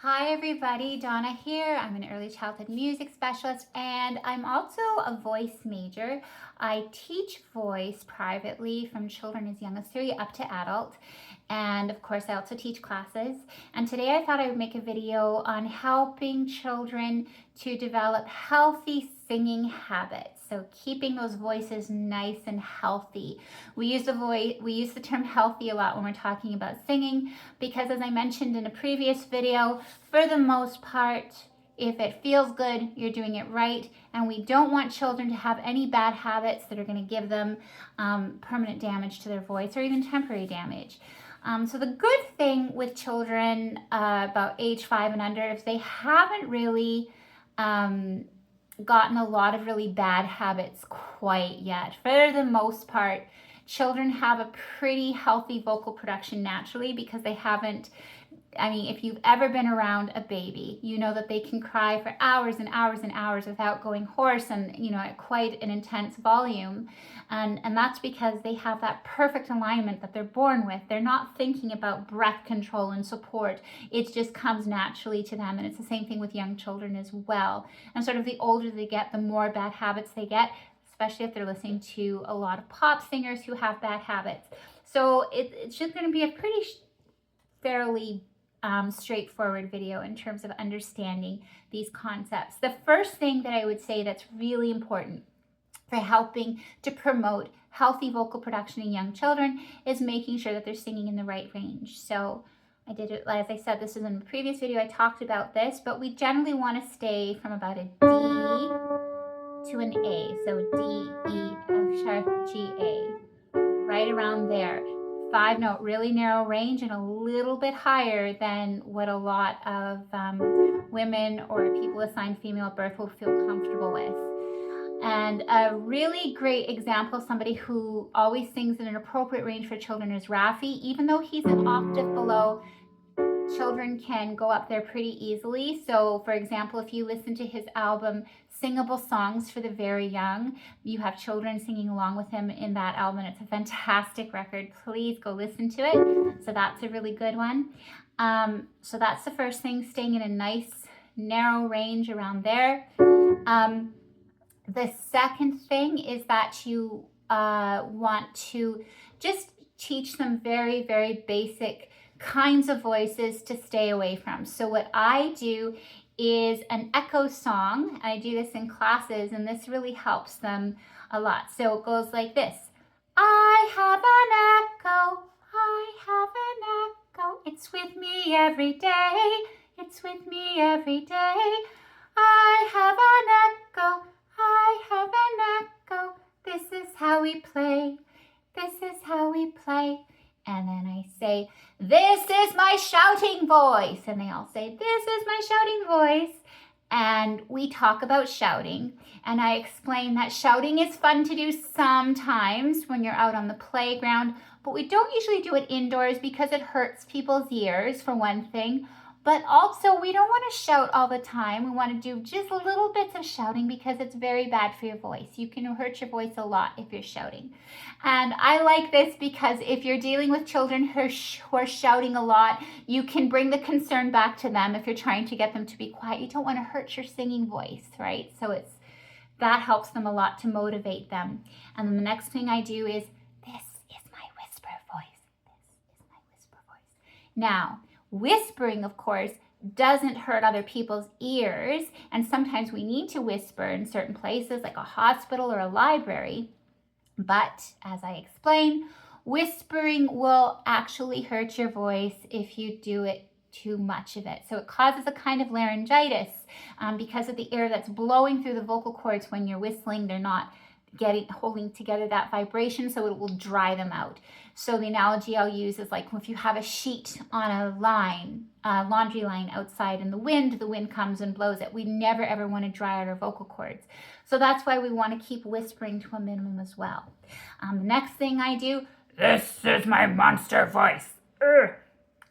Hi everybody, Donna here. I'm an early childhood music specialist and I'm also a voice major. I teach voice privately from children as young as 3 up to adult. And of course I also teach classes. And today I thought I would make a video on helping children to develop healthy singing habits. So keeping those voices nice and healthy. We use the term healthy a lot when we're talking about singing because, as I mentioned in a previous video, for the most part, if it feels good, you're doing it right. And we don't want children to have any bad habits that are going to give them permanent damage to their voice or even temporary damage. So the good thing with children about age 5 and under, if they haven't really gotten a lot of really bad habits quite yet, for the most part, children have a pretty healthy vocal production naturally because they haven't, if you've ever been around a baby, you know that they can cry for hours and hours and hours without going hoarse and, at quite an intense volume. And that's because they have that perfect alignment that they're born with. They're not thinking about breath control and support. It just comes naturally to them. And it's the same thing with young children as well. And sort of the older they get, the more bad habits they get, especially if they're listening to a lot of pop singers who have bad habits. So it's just going to be a pretty fairly straightforward video in terms of understanding these concepts. The first thing that I would say that's really important for helping to promote healthy vocal production in young children is making sure that they're singing in the right range. So I did it, as I said, this is in the previous video, I talked about this, but we generally want to stay from about a D to an A. So D, E, F sharp, G, A, right around there. 5-note, really narrow range and a little bit higher than what a lot of women or people assigned female at birth will feel comfortable with. And a really great example of somebody who always sings in an appropriate range for children is Raffi. Even though he's an octave below, children can go up there pretty easily. So for example, if you listen to his album Singable Songs for the Very Young, you have children singing along with him in that album. It's a fantastic record. Please go listen to it. So that's a really good one. So that's the first thing, staying in a nice narrow range around there. The second thing is that you want to just teach them very, very basic kinds of voices to stay away from. So what I do is an echo song. I do this in classes and this really helps them a lot. So it goes like this. I have an echo, I have an echo. It's with me every day, it's with me every day. I have an echo, I have an echo. This is how we play, this is how we play. And then I say, this is my shouting voice. And they all say, this is my shouting voice. And we talk about shouting. And I explain that shouting is fun to do sometimes when you're out on the playground. But we don't usually do it indoors because it hurts people's ears, for one thing. But also, we don't want to shout all the time. We want to do just little bits of shouting because it's very bad for your voice. You can hurt your voice a lot if you're shouting. And I like this because if you're dealing with children who are shouting a lot, you can bring the concern back to them if you're trying to get them to be quiet. You don't want to hurt your singing voice, right? So that helps them a lot to motivate them. And then the next thing I do is, this is my whisper voice. This is my whisper voice. Now, whispering, of course, doesn't hurt other people's ears, and sometimes we need to whisper in certain places like a hospital or a library. But as I explained, whispering will actually hurt your voice if you do it too much of it. So it causes a kind of laryngitis because of the air that's blowing through the vocal cords when you're whistling. They're not holding together that vibration, so it will dry them out. So the analogy I'll use is like if you have a sheet on a line, a laundry line outside, and the wind comes and blows it. We never ever want to dry out our vocal cords. So that's why we want to keep whispering to a minimum as well. The next thing I do, this is my monster voice.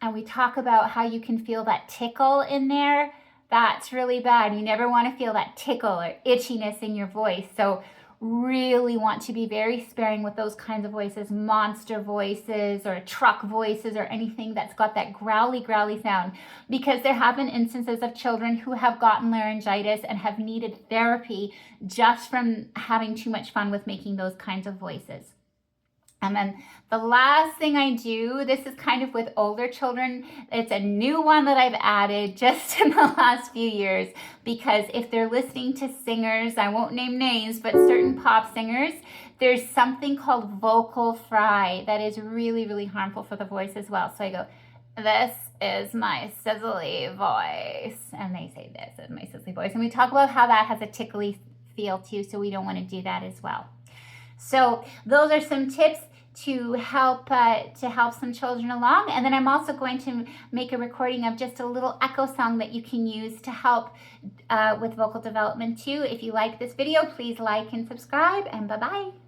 And we talk about how you can feel that tickle in there. That's really bad. You never want to feel that tickle or itchiness in your voice. So really want to be very sparing with those kinds of voices, monster voices or truck voices or anything that's got that growly sound, because there have been instances of children who have gotten laryngitis and have needed therapy just from having too much fun with making those kinds of voices. And then the last thing I do, this is kind of with older children. It's a new one that I've added just in the last few years, because if they're listening to singers, I won't name names, but certain pop singers, there's something called vocal fry that is really harmful for the voice as well. So I go, this is my sizzly voice. And they say, this is my sizzly voice. And we talk about how that has a tickly feel too, so we don't want to do that as well. So those are some tips to help some children along. And then I'm also going to make a recording of just a little echo song that you can use to help with vocal development too. If you like this video, please like and subscribe, and bye-bye.